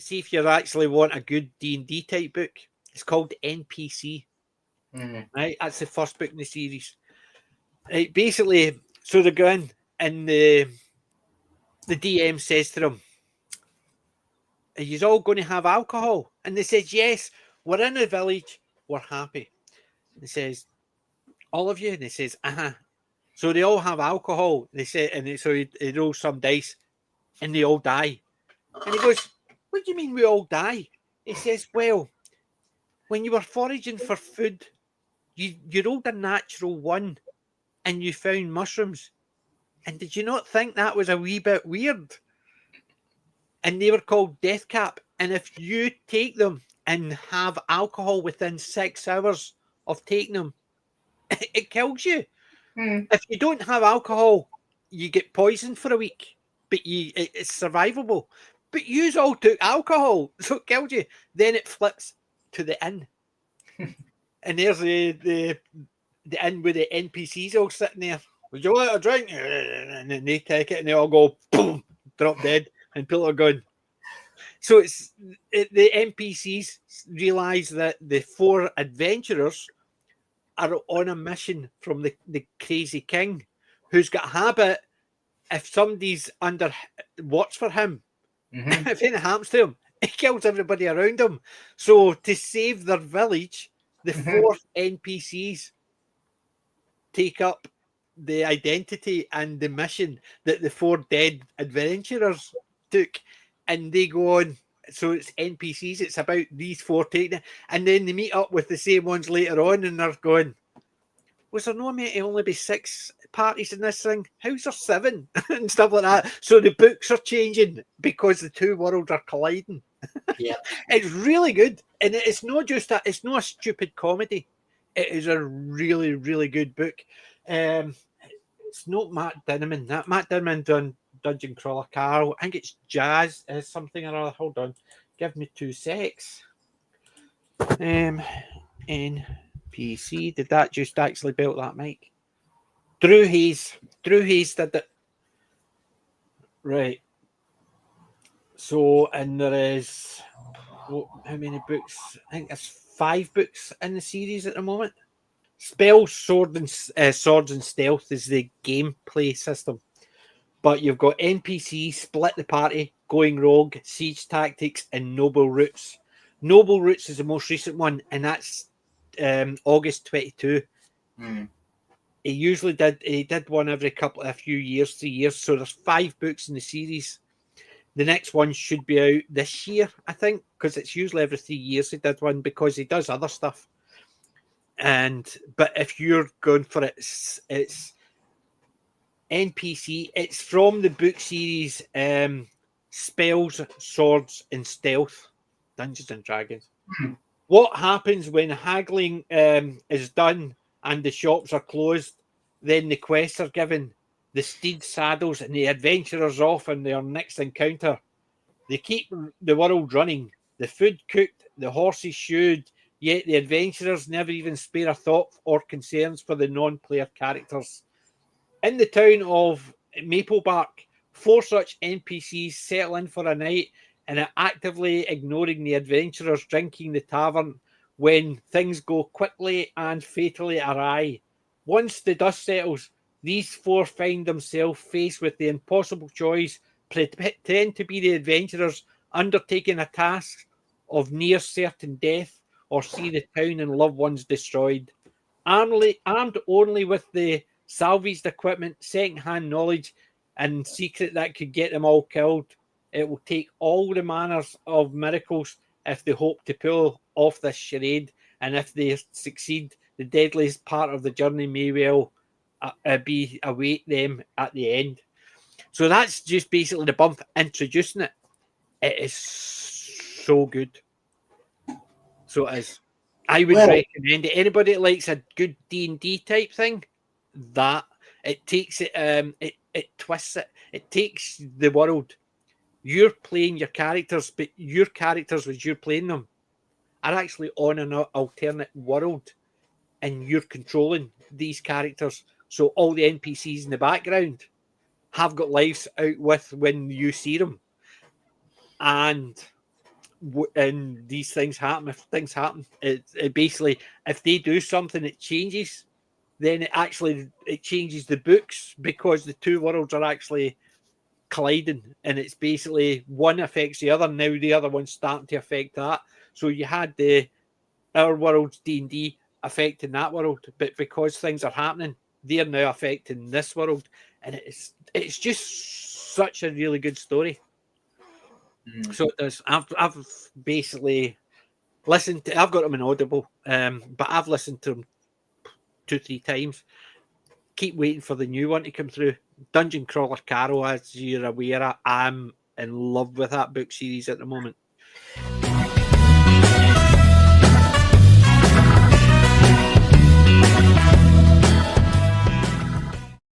see if you actually want a good D&D type book. It's called NPC. Right, that's the first book in the series. Right, basically, so they go in and the DM says to them, "Are you all going to have alcohol?" And they says, "Yes, we're in a village, we're happy." He says, "All of you?" And he says, "Uh-huh." So they all have alcohol. They say, and so he rolls some dice, and they all die. And he goes, "What do you mean we all die?" He says, "Well, when you were foraging for food, you rolled a natural one, and you found mushrooms. And did you not think that was a wee bit weird? And they were called death cap. And if you take them and have alcohol within 6 hours of taking them, it kills you. If you don't have alcohol, you get poisoned for a week, but it's survivable. But you all took alcohol, so it killed you. Then it flips to the inn. And there's the inn with the NPCs all sitting there. "Would you like a drink?" And then they take it and they all go, boom, drop dead. And people are going. So the NPCs realise that the 4 adventurers are on a mission from the crazy king, who's got a habit, if somebody's under watch for him, if anything happens to him, he kills everybody around him. So to save their village, the 4 NPCs take up the identity and the mission that the 4 dead adventurers took, and they go on. So it's NPCs. It's about these 4 taking it, and then they meet up with the same ones later on, and they're going, "Was there no meant to only be 6 parties in this thing? How's there 7?" and stuff like that. So the books are changing because the 2 worlds are colliding. Yeah, it's really good, and it's not just that. It's not a stupid comedy. It is a really, really good book. It's not Matt Dinniman. That Matt Dinniman done Dungeon Crawler Carl. I think it's Jazz something or other. Hold on, give me 2 secs. NPC. Did that just actually build that, Mike? Drew Hayes. Drew Hayes did it. Right. So, and there is how many books? I think there's 5 books in the series at the moment. Spells, Swords and Stealth is the gameplay system. But you've got NPC, Split the Party, Going Rogue, Siege Tactics, and Noble Roots. Noble Roots is the most recent one, and that's August 22. He did one every a few years, 3 years. So there's 5 books in the series. The next one should be out this year, I think, because it's usually every 3 years he did one, because he does other stuff. But if you're going for it, it's NPC. It's from the book series Spells, Swords, and Stealth, Dungeons and Dragons. What happens when haggling is done and the shops are closed? Then the quests are given, the steed saddles, and the adventurers off on their next encounter. They keep the world running, the food cooked, the horses shoed, yet the adventurers never even spare a thought or concerns for the non-player characters. In the town of Maplebark, 4 such NPCs settle in for a night and are actively ignoring the adventurers drinking the tavern when things go quickly and fatally awry. Once the dust settles, these 4 find themselves faced with the impossible choice: pretend to be the adventurers undertaking a task of near certain death, or see the town and loved ones destroyed. Armed only with the salvaged equipment, second-hand knowledge, and secret that could get them all killed, it will take all the manners of miracles if they hope to pull off this charade. And if they succeed, the deadliest part of the journey may well be await them at the end. So that's just basically the bump introducing it. It is so good. So it is. I would recommend it. Anybody that likes a good D&D type thing, that it takes it, it twists it. It takes the world. You're playing your characters, but your characters, as you're playing them, are actually on an alternate world, and you're controlling these characters. So all the NPCs in the background have got lives out with when you see them. And and these things happen. If things happen, it basically, if they do something, it changes. Then it changes the books because the two worlds are actually colliding, and it's basically one affects the other. Now the other one's starting to affect that. So you had our world's D&D affecting that world, but because things are happening, they're now affecting this world, and it's just such a really good story. So it does. I've basically listened to. I've got them in Audible, but I've listened to them 2-3 times. Keep waiting for the new one to come through. Dungeon Crawler Carol, as you're aware, I'm in love with that book series at the moment.